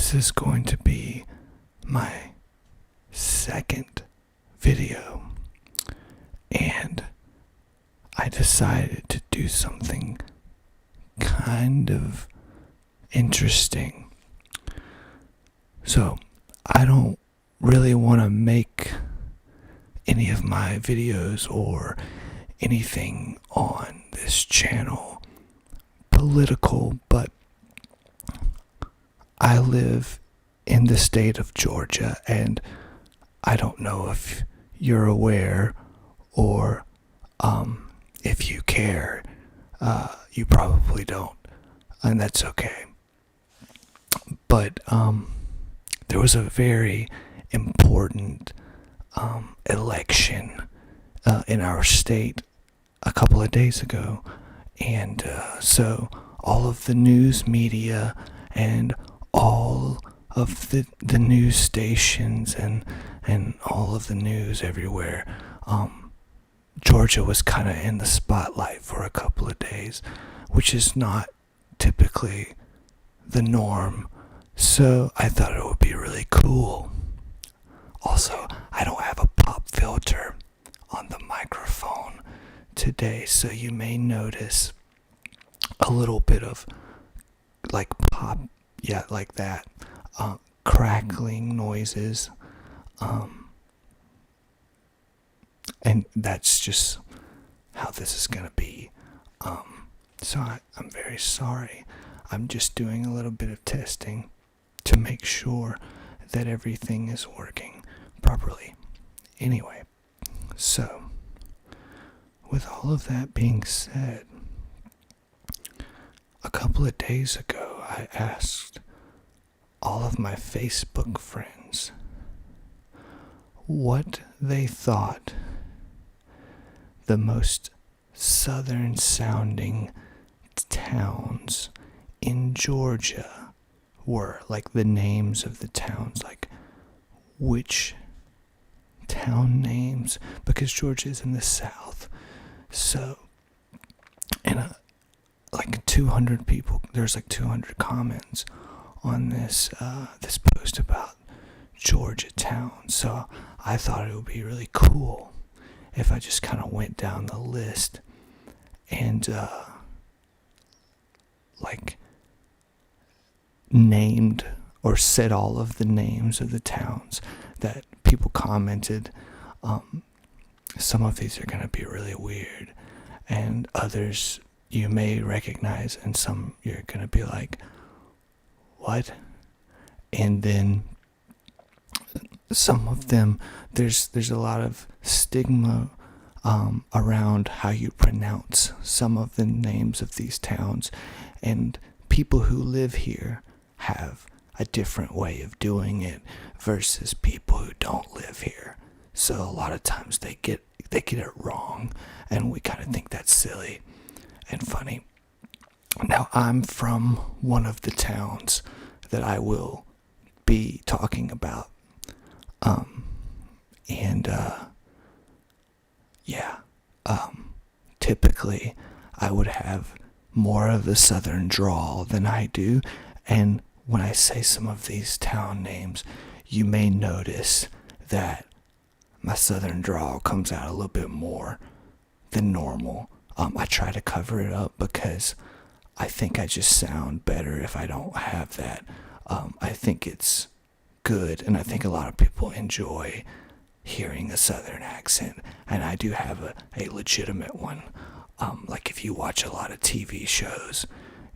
This is going to be my second video, and I decided to do something kind of interesting. So, I don't really want to make any of my videos or anything on this channel political, but I live in the state of Georgia, and I don't know if you're aware or if you care. You probably don't, and that's okay. But there was a very important election in our state a couple of days ago, and so all of the news media and all of the news stations and all of the news everywhere, Georgia was kind of in the spotlight for a couple of days, which is not typically the norm. So I thought it would be really cool. Also, I don't have a pop filter on the microphone today, so you may notice a little bit of like pop, like that, crackling noises, and that's just how this is gonna be. So I'm very sorry. I'm just doing a little bit of testing to make sure that everything is working properly. Anyway, so with all of that being said, a couple of days ago I asked all of my Facebook friends what they thought the most southern sounding towns in Georgia were, like the names of the towns, like which town names, because Georgia is in the south. So, and like 200 people, there's like 200 comments on this this post about Georgia towns. So I thought it would be really cool if I just kind of went down the list and like named or said all of the names of the towns that people commented. Some of these are going to be really weird, and others you may recognize, and some you're going to be like, what? And then some of them, there's a lot of stigma around how you pronounce some of the names of these towns, and people who live here have a different way of doing it versus people who don't live here. So a lot of times they get it wrong, and we kind of think that's silly and funny. Now, I'm from one of the towns that I will be talking about, typically I would have more of the southern drawl than I do, and when I say some of these town names, you may notice that my southern drawl comes out a little bit more than normal. I try to cover it up because I think I just sound better if I don't have that. I think it's good, and I think a lot of people enjoy hearing a southern accent, and I do have a legitimate one. Like if you watch a lot of TV shows,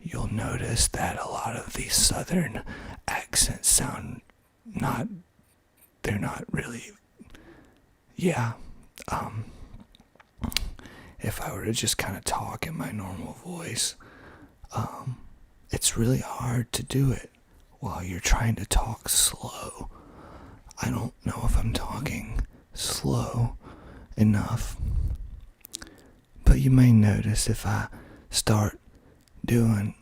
you'll notice that a lot of these southern accents sound they're not really, if I were to just kind of talk in my normal voice, it's really hard to do it while you're trying to talk slow. I don't know if I'm talking slow enough, but you may notice if I start doing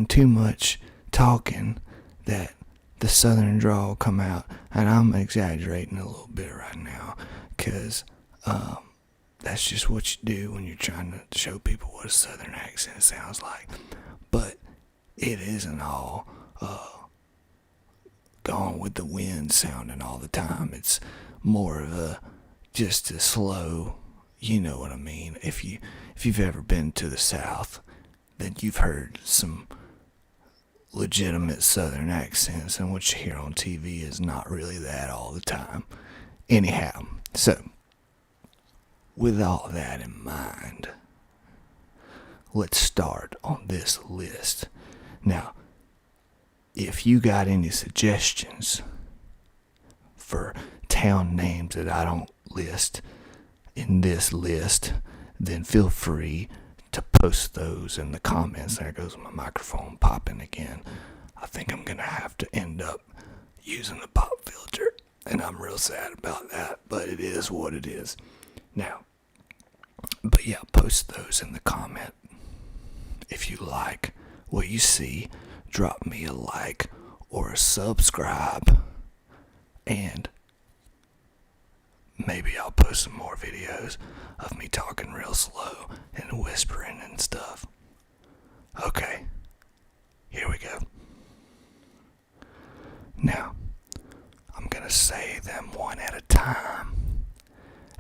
too much talking that the southern drawl will come out, and I'm exaggerating a little bit right now because that's just what you do when you're trying to show people what a southern accent sounds like. But it isn't all on with the wind sounding all the time. It's more of just a slow, you know what I mean. If you've ever been to the South, then you've heard some legitimate Southern accents, and what you hear on TV is not really that all the time. Anyhow, so with all that in mind, let's start on this list. Now, if you got any suggestions for town names that I don't list in this list, then feel free to post those in the comments. There goes my microphone popping again. I think I'm going to have to end up using the pop filter, and I'm real sad about that, but it is what it is. Now, but yeah, post those in the comment. If you like what you see, drop me a like or a subscribe, and maybe I'll post some more videos of me talking real slow and whispering and stuff. Okay, here we go. Now, I'm gonna say them one at a time,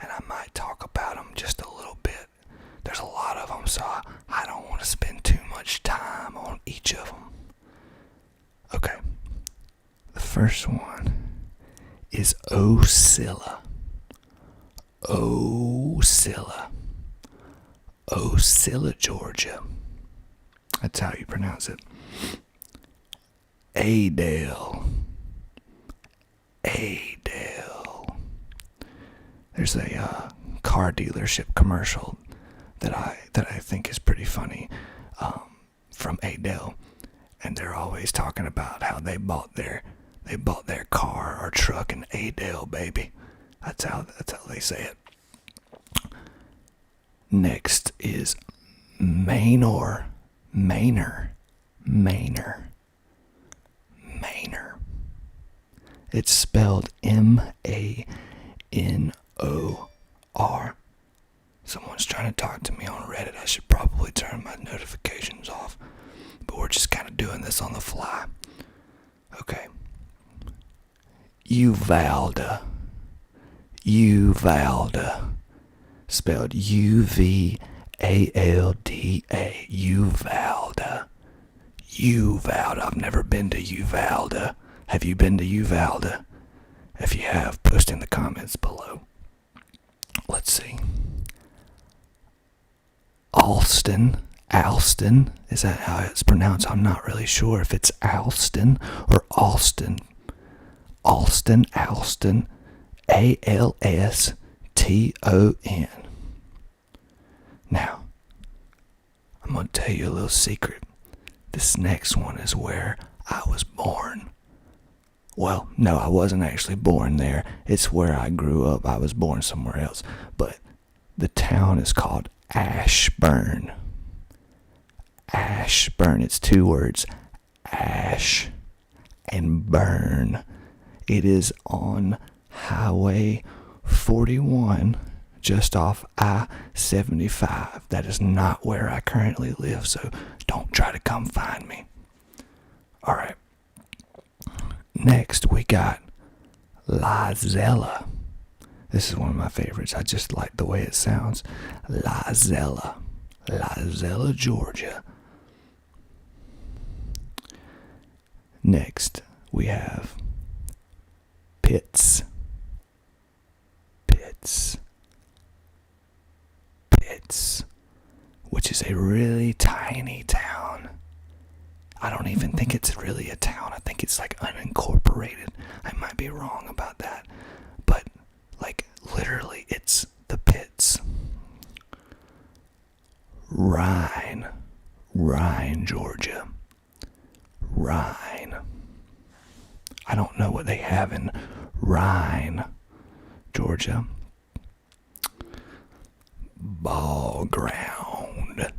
and I might talk about them just a little bit. There's a lot of them, so I don't want to spend too much time on each of them. Okay, the first one is Ocilla. Ocilla, Georgia. That's how you pronounce it. Adel. There's a car dealership commercial that I think is pretty funny, from Adel, and they're always talking about how they bought their car or truck in Adel, baby. That's how they say it. Next is Manor. It's spelled Manor. Someone's trying to talk to me on Reddit. I should probably turn my notifications off, but we're just kind of doing this on the fly. Okay. Uvalde, spelled Uvalda. Uvalde. I've never been to Uvalde. Have you been to Uvalde? If you have, post in the comments below. Let's see. Alston, is that how it's pronounced? I'm not really sure if it's Alston or Alston. Alston, Alston, Now, I'm going to tell you a little secret. This next one is where I was born. Well, no, I wasn't actually born there. It's where I grew up. I was born somewhere else. But the town is called Ashburn. Ashburn. It's two words. Ash and burn. It is on Highway 41, just off I-75. That is not where I currently live, so don't try to come find me. All right. Next, we got Lizella. This is one of my favorites. I just like the way it sounds. Lizella, Georgia. Next, we have Pitts, which is a really tiny town. I don't even think it's really a town. I think it's like unincorporated. I might be wrong about that. But, like, literally, it's the pits. Rhine, Georgia. Rhine. I don't know what they have in Rhine, Georgia. Ball ground.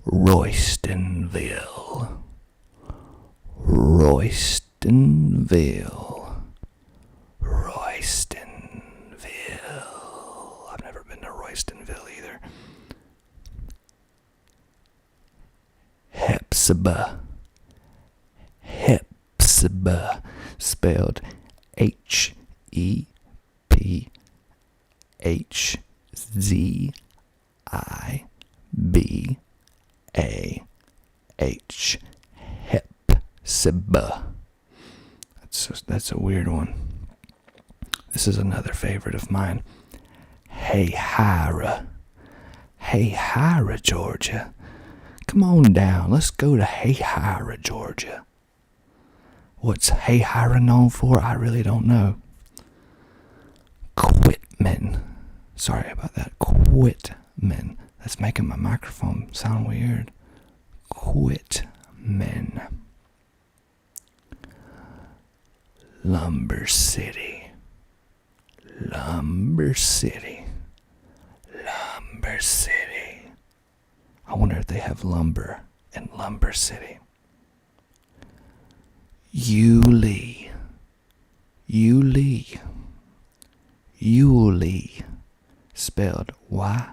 Roystonville. I've never been to Roystonville either. Hepzibah. Hepzibah. Spelled Hepzibah. Hepzibah. That's a weird one. This is another favorite of mine. Hayhira. Hayhira, Georgia. Come on down. Let's go to Hayhira, Georgia. What's Hayhira known for? I really don't know. Quitman. Sorry about that. Quitman. That's making my microphone sound weird. Quitman. Lumber City. Lumber City. Lumber City. I wonder if they have lumber in Lumber City. Yulee. Yulee. Yulee. Spelled Y-U-L-E-E.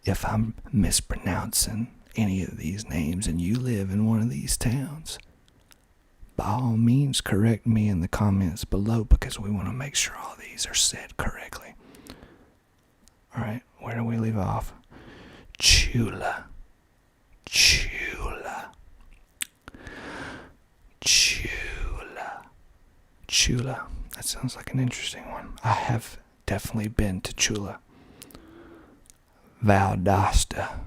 If I'm mispronouncing any of these names and you live in one of these towns, by all means correct me in the comments below, because we want to make sure all these are said correctly. Alright, where do we leave off? Chula. Chula. Chula. Chula. That sounds like an interesting one. I have definitely been to Chula. Valdosta.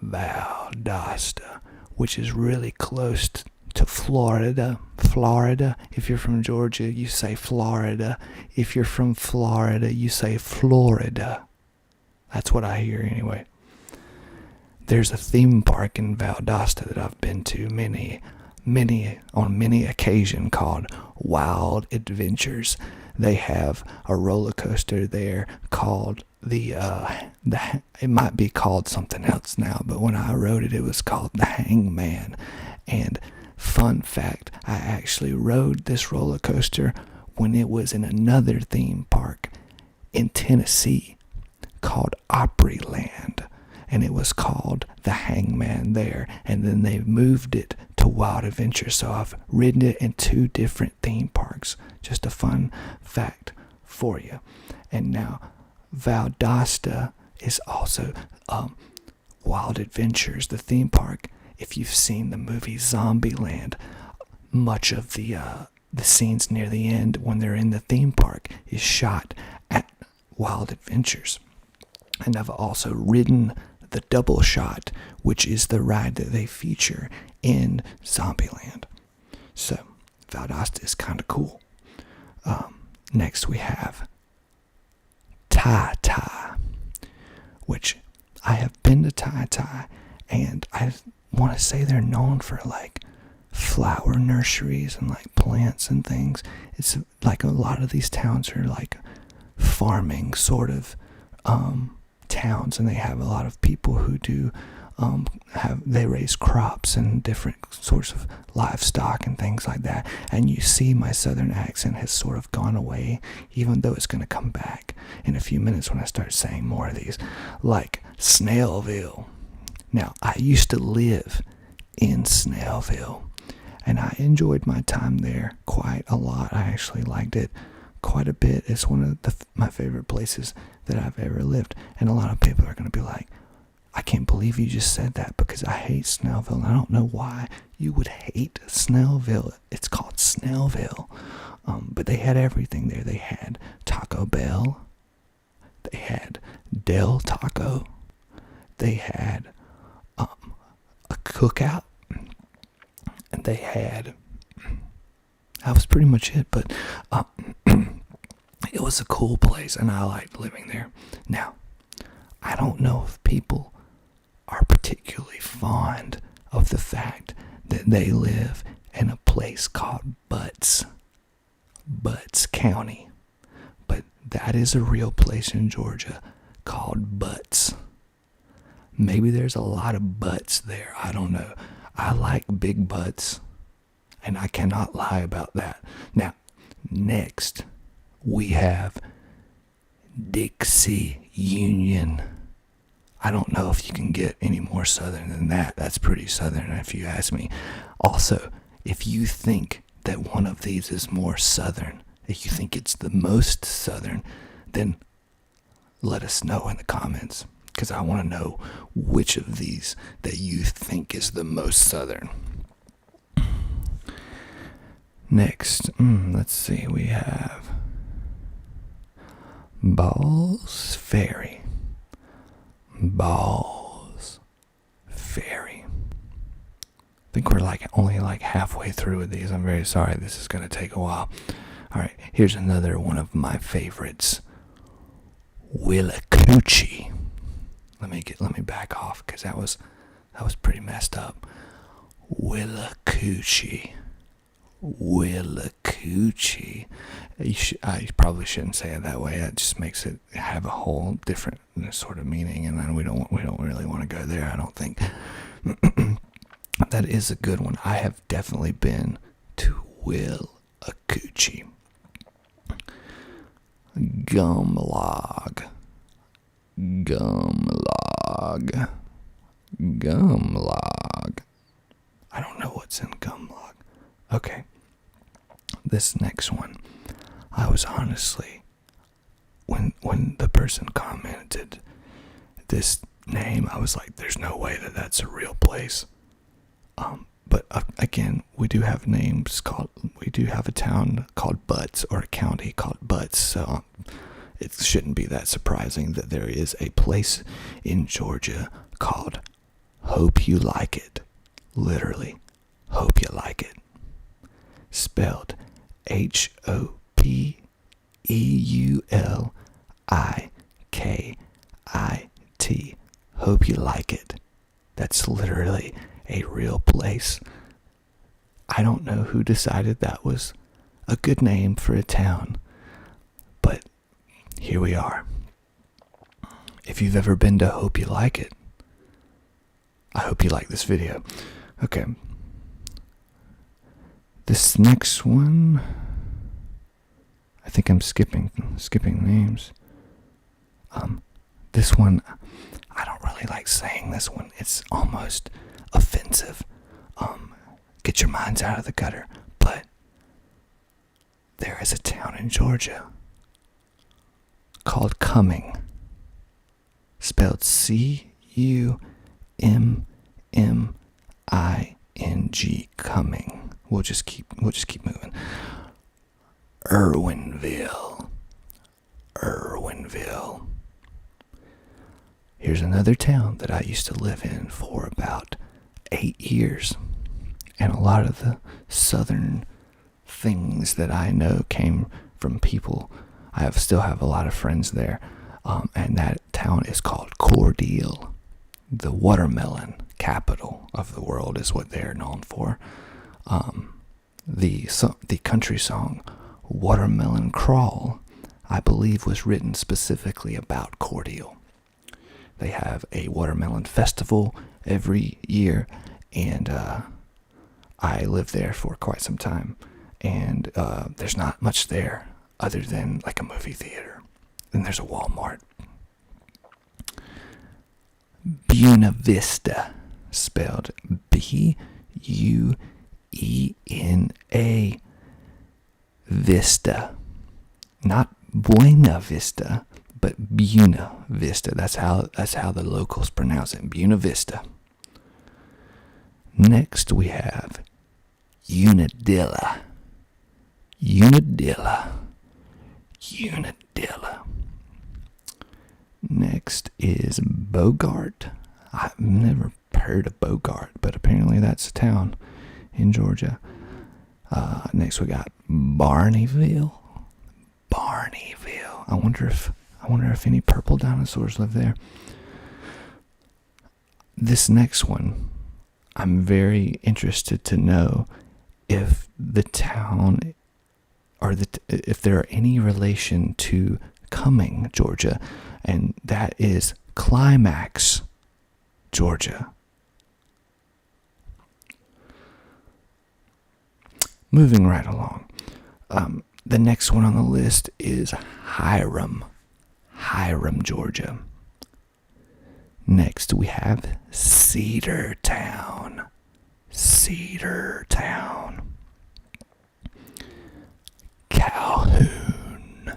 Valdosta, which is really close to Florida. Florida. If you're from Georgia, you say Florida. If you're from Florida, you say Florida. That's what I hear anyway. There's a theme park in Valdosta that I've been to on many occasions called Wild Adventures. They have a roller coaster there called it might be called something else now, but when I wrote it, it was called the Hangman. And fun fact, I actually rode this roller coaster when it was in another theme park in Tennessee called Opryland, and it was called the Hangman there, and then they moved it to Wild Adventure. So I've ridden it in 2 different theme parks. Just a fun fact for you. And now Valdosta is also Wild Adventures, the theme park. If you've seen the movie Zombieland, much of the scenes near the end when they're in the theme park is shot at Wild Adventures. And I've also ridden the Double Shot, which is the ride that they feature in Zombieland. So Valdosta is kind of cool. Next we have Ty, which I have been to Ty, and I want to say they're known for like flower nurseries and like plants and things. It's like a lot of these towns are like farming sort of towns, and they have a lot of people who do they raise crops and different sorts of livestock and things like that. And you see my southern accent has sort of gone away, even though it's going to come back in a few minutes when I start saying more of these, like Snellville. Now, I used to live in Snellville, and I enjoyed my time there quite a lot. I actually liked it quite a bit. It's one of my favorite places that I've ever lived. And a lot of people are going to be like, I can't believe you just said that, because I hate Snellville. And I don't know why you would hate Snellville. It's called Snellville. But they had everything there. They had Taco Bell. They had Del Taco. They had a cookout. And they had... That was pretty much it. But it was a cool place, and I liked living there. Now, I don't know if people are particularly fond of the fact that they live in a place called Butts County. But that is a real place in Georgia called Butts. Maybe there's a lot of butts there. I don't know. I like big butts, and I cannot lie about that. Now, next, we have Dixie Union. I don't know if you can get any more southern than that. That's pretty southern if you ask me. Also, if you think that one of these is more southern, if you think it's the most southern, then let us know in the comments, because I want to know which of these that you think is the most southern. Next, let's see, we have Balls Ferry. Balls Ferry. I think we're only halfway through with these. I'm very sorry. This is going to take a while. All right, here's another one of my favorites. Willacoochee. Let me back off, because that was pretty messed up. Willacoochee. Willacoochee. I probably shouldn't say it that way. That just makes it have a whole different sort of meaning, and then we don't really want to go there, I don't think. That is a good one. I have definitely been to Willacoochee. Gumlog. I don't know what's in Gumlog. Okay. This next one, I was honestly, when the person commented this name, I was like, there's no way that that's a real place. But again, we do have a town called Butts, or a county called Butts, so it shouldn't be that surprising that there is a place in Georgia called Hope You Like It. Literally, Hope You Like It. Spelled HOPEULIKIT. Hope You Like It. That's literally a real place. I don't know who decided that was a good name for a town, but here we are. If you've ever been to Hope You Like It, I hope you like this video. Okay. This next one, I think I'm skipping names. This one, I don't really like saying this one. It's almost offensive. Get your minds out of the gutter. But there is a town in Georgia called Cumming, spelled CUMMING. Cumming. We'll just keep moving. Irwinville. Here's another town that I used to live in for about 8 years. And a lot of the southern things that I know came from people. I still have a lot of friends there. And that town is called Cordele. The watermelon capital of the world is what they're known for. The country song Watermelon Crawl, I believe, was written specifically about Cordele. They have a watermelon festival every year, and I lived there for quite some time, and there's not much there other than like a movie theater. Then there's a Walmart. Buena Vista, spelled BUENA Vista. Not Buena Vista, but Buena Vista. That's how the locals pronounce it. Buena Vista. Next we have Unadilla. Next is Bogart. I've never heard of Bogart, but apparently that's a town in Georgia. Next we got Barneyville. I wonder if any purple dinosaurs live there. This next one, I'm very interested to know if the town if there are any relation to Cumming, Georgia, and that is Climax, Georgia. Moving right along. The next one on the list is Hiram, Georgia. Next we have Cedartown, Calhoun,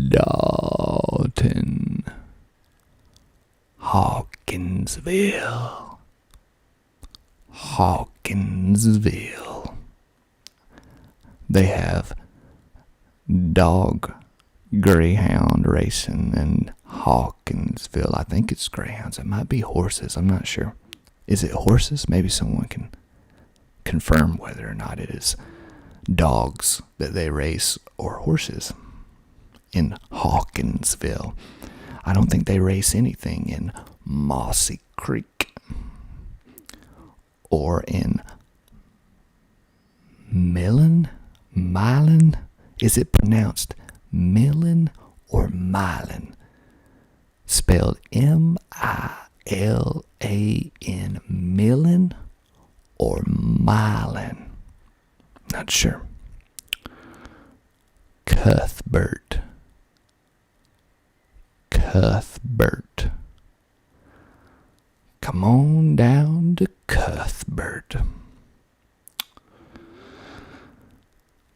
Dalton, Hawkinsville. They have dog greyhound racing in Hawkinsville. I think it's greyhounds. It might be horses. I'm not sure. Is it horses? Maybe someone can confirm whether or not it is dogs that they race or horses in Hawkinsville. I don't think they race anything in Mossy Creek or in Milan. Is it pronounced Milan or Milan? Spelled M-I-L-A-N, Milan or Milan? Not sure. Cuthbert. Come on down to Cuthbert.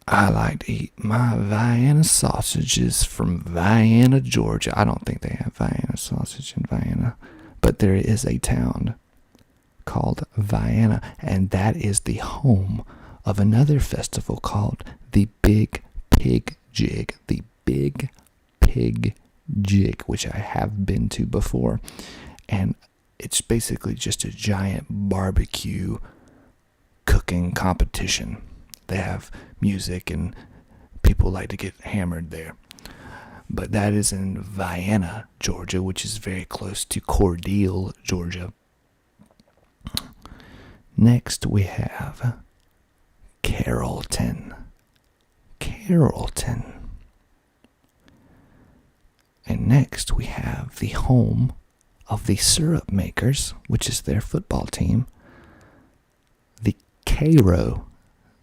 I like to eat my Vienna sausages from Vienna, Georgia. I don't think they have Vienna sausage in Vienna, but there is a town called Vienna, and that is the home of another festival called the Big Pig Jig. The Big Pig Jig, which I have been to before, and it's basically just a giant barbecue cooking competition. They have music and people like to get hammered there. But that is in Vienna, Georgia, which is very close to Cordele, Georgia. Next we have Carrollton. And next we have the home of the Syrup Makers, which is their football team. The Cairo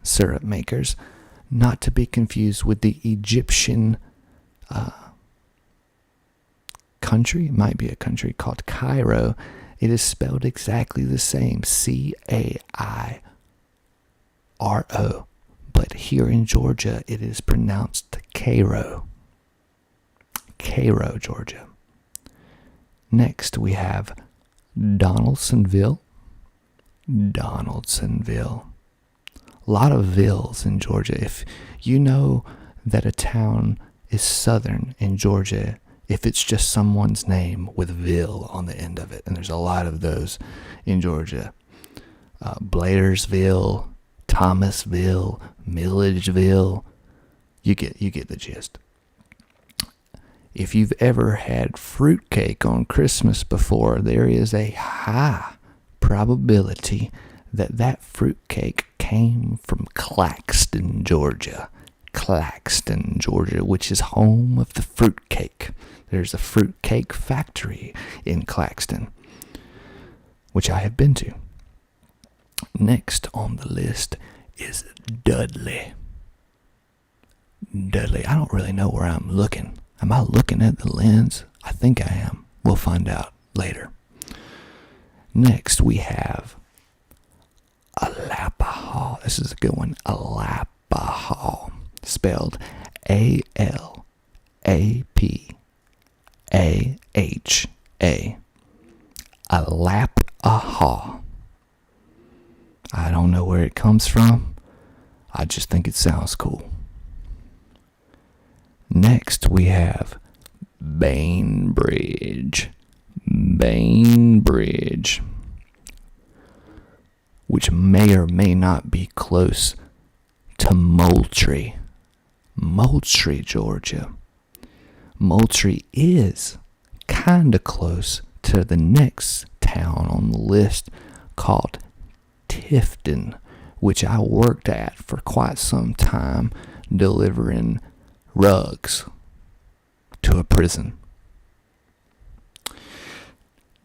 Syrup Makers, not to be confused with the Egyptian country. It might be a country called Cairo. It is spelled exactly the same, C-A-I-R-O. But here in Georgia, it is pronounced Cairo. Georgia. Next, we have Donaldsonville. A lot of villes in Georgia. If you know that a town is southern in Georgia, if it's just someone's name with Ville on the end of it, and there's a lot of those in Georgia. Blairsville, Thomasville, Milledgeville. You get the gist. If you've ever had fruitcake on Christmas before, there is a high probability that fruitcake came from Claxton, Georgia, which is home of the fruitcake. There's a fruitcake factory in Claxton, which I have been to. Next on the list is Dudley. I don't really know where I'm looking. Am I looking at the lens? I think I am. We'll find out later. Next we have Alapahaw. This is a good one. Alapahaw. Spelled A-L-A-P-A-H-A. Alapahaw. I don't know where it comes from. I just think it sounds cool. Next we have Bainbridge, which may or may not be close to Moultrie, Georgia. Moultrie is kind of close to the next town on the list called Tifton, which I worked at for quite some time delivering rugs. to a prison.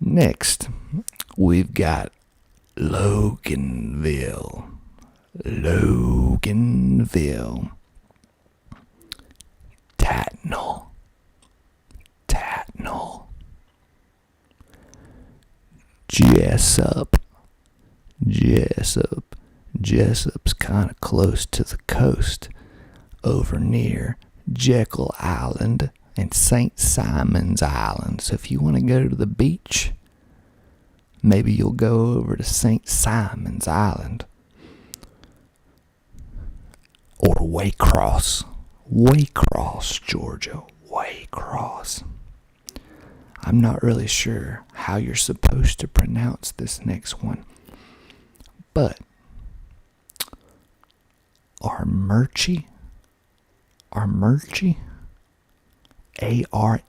Next, we've got Loganville. Loganville. Tatnall. Tatnall. Jessup. Jessup. Jessup's kind of close to the coast, over near Jekyll Island and St. Simon's Island. So if you want to go to the beach, maybe you'll go over to St. Simon's Island. Or Waycross. Waycross, Georgia. Waycross. I'm not really sure how you're supposed to pronounce this next one, but Armuchee, Armuchee, Armuchee,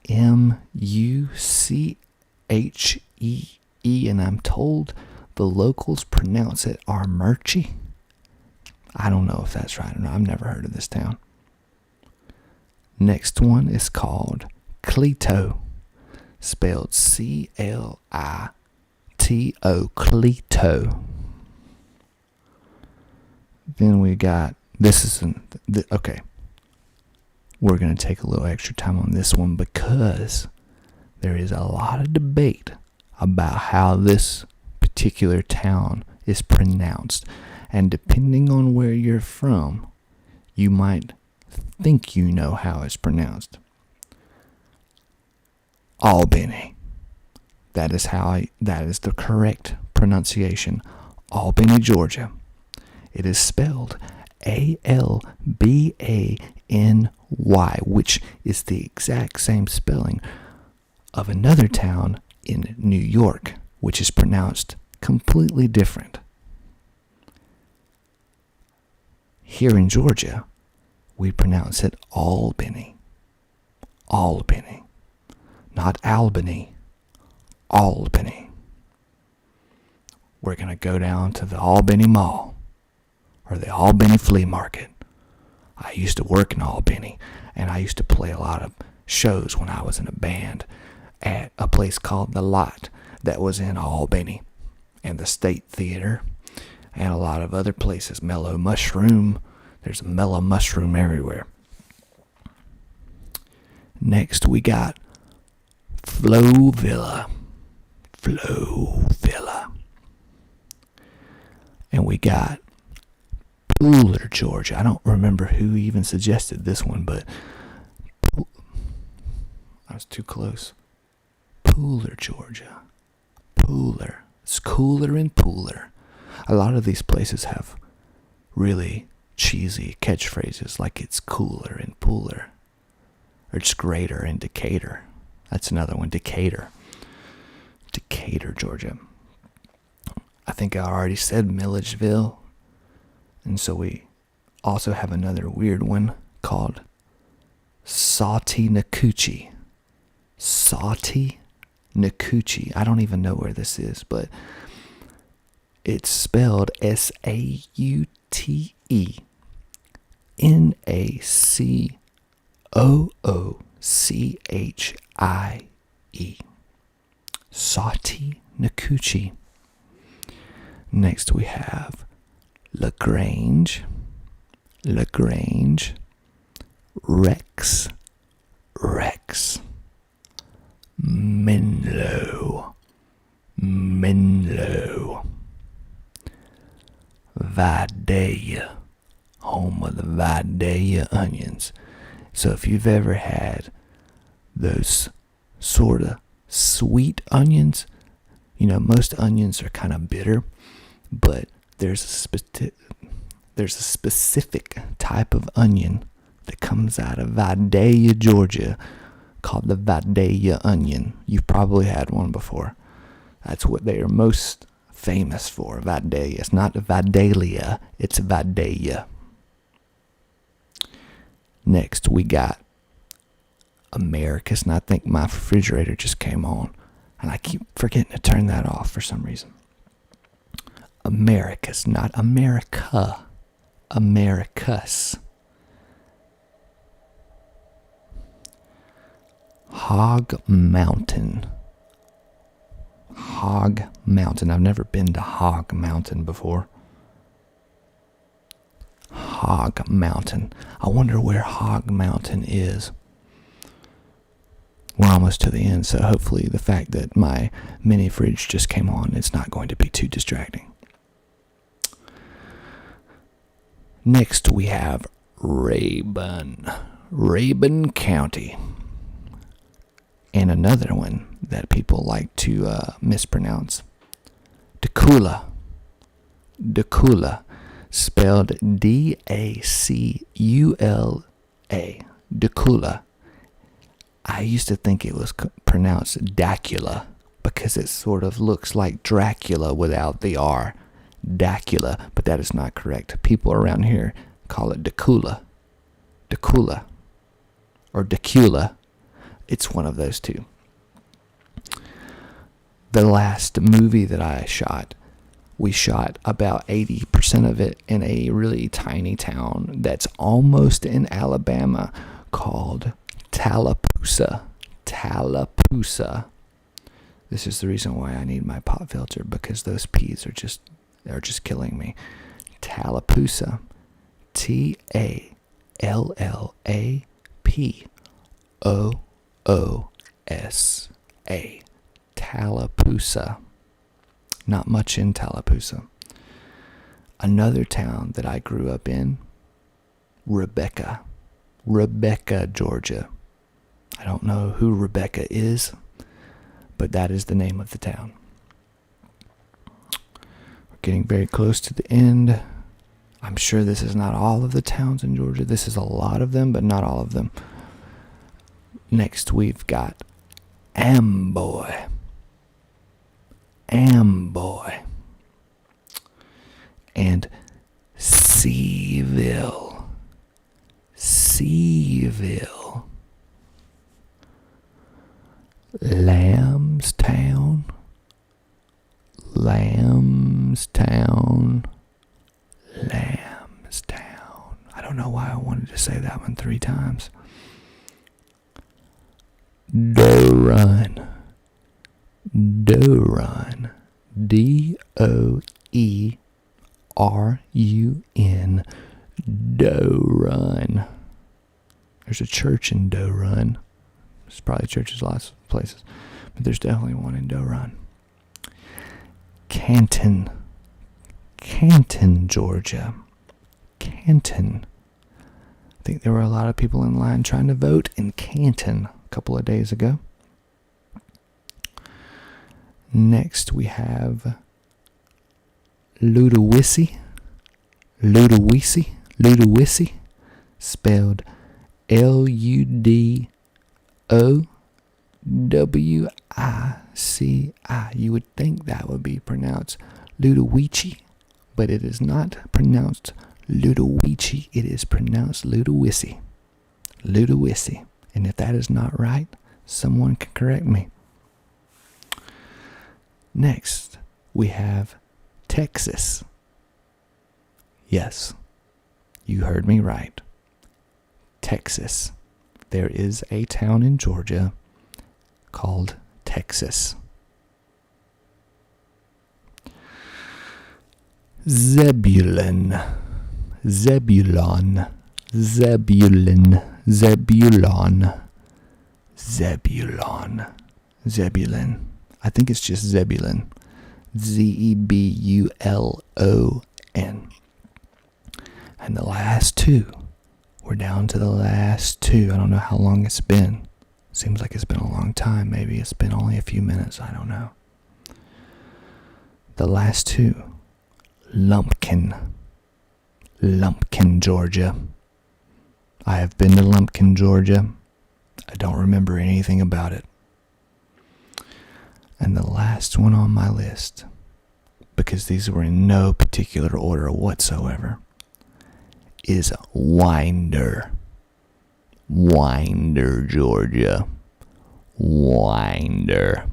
and I'm told the locals pronounce it Armuchee. I don't know if that's right or not. I've never heard of this town. Next one is called Cleto, spelled Clito, Cleto. Then we got, okay, we're going to take a little extra time on this one because there is a lot of debate about how this particular town is pronounced. And depending on where you're from, you might think you know how it's pronounced. Albany. That is the correct pronunciation. Albany, Georgia. It is spelled Albany, which is the exact same spelling of another town in New York, which is pronounced completely different. Here in Georgia, we pronounce it Albany. Albany. Not Albany. Albany. We're going to go down to the Albany Mall or the Albany Flea Market. I used to work in Albany, and I used to play a lot of shows when I was in a band at a place called The Lot that was in Albany, and the State Theater, and a lot of other places. Mellow Mushroom. There's a Mellow Mushroom everywhere. Next, we got Flowvilla. Flowvilla. And we got Pooler, Georgia. I don't remember who even suggested this one, but I was too close. Pooler, Georgia. Pooler. It's cooler in Pooler. A lot of these places have really cheesy catchphrases like it's cooler in Pooler. Or it's greater in Decatur. That's another one, Decatur. Decatur, Georgia. I think I already said Milledgeville. And so we also have another weird one called Sautee-Nacoochee. Sautee-Nacoochee. I don't even know where this is, but it's spelled Sautoochie. Sautee-Nacoochee. Next we have LaGrange, Rex, Menlo, Vidalia, home of the Vidalia onions. So if you've ever had those sort of sweet onions, you know, most onions are kind of bitter, but there's a specific type of onion that comes out of Vidalia, Georgia, called the Vidalia onion. You've probably had one before. That's what they are most famous for, Vidalia. It's not Vidalia, it's Vidalia. Next, we got Americus, and I think my refrigerator just came on, and I keep forgetting to turn that off for some reason. Americus, not America. Americus. Hog Mountain. Hog Mountain. I've never been to Hog Mountain before. Hog Mountain. I wonder where Hog Mountain is. We're almost to the end, so hopefully the fact that my mini fridge just came on, it's not going to be too distracting. Next we have Rabun County. And another one that people like to mispronounce. Dacula. Spelled Dacula. Dacula. I used to think it was pronounced Dacula because it sort of looks like Dracula without the R. Dacula, but that is not correct. People around here call it Dacula. Or Dacula. It's one of those two. The last movie that I shot, we shot about 80% of it in a really tiny town that's almost in Alabama called Tallapoosa. This is the reason why I need my pop filter, because those P's are just killing me. Tallapoosa. Tallapoosa. Tallapoosa. Not much in Tallapoosa. Another town that I grew up in, Rebecca, Georgia. I don't know who Rebecca is, but that is the name of the town. We're getting very close to the end. I'm sure this is not all of the towns in Georgia. This is a lot of them, but not all of them. Next, we've got Amboy. And Seaville. Lambstown. I don't know why I wanted to say that one 3 times. Doerun. Doerun. Doerun. There's a church in Doerun. There's probably churches lots of places, but there's definitely one in Doerun. Canton, Georgia. Canton. I think there were a lot of people in line trying to vote in Canton a couple of days ago. Next we have Ludowici, spelled Ludowici. You would think that would be pronounced Ludowici, but it is not pronounced Ludowici. It is pronounced Ludowici. And if that is not right, someone can correct me. Next, we have Texas. Yes, you heard me right. Texas. There is a town in Georgia called Texas. Zebulon. I think it's just Zebulon. Zebulon. And the last two. We're down to the last two. I don't know how long it's been. Seems like it's been a long time. Maybe it's been only a few minutes. I don't know. The last two. Lumpkin, Georgia. I have been to Lumpkin, Georgia. I don't remember anything about it. And the last one on my list, because these were in no particular order whatsoever, is Winder, Georgia. Winder.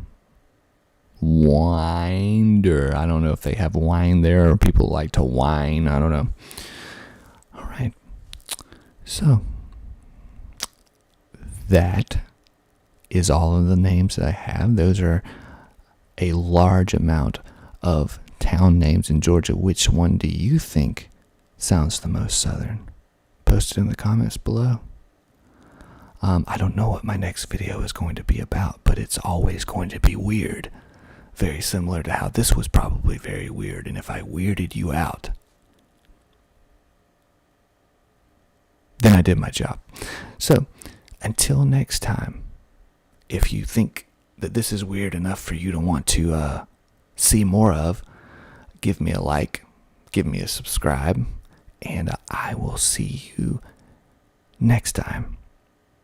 I don't know if they have wine there or people like to whine. I don't know. All right. So, that is all of the names that I have. Those are a large amount of town names in Georgia. Which one do you think sounds the most Southern? Post it in the comments below. I don't know what my next video is going to be about, but it's always going to be weird. Very similar to how this was probably very weird, and if I weirded you out, then I did my job. So, until next time, if you think that this is weird enough for you to want to see more of, give me a like, give me a subscribe, and I will see you next time.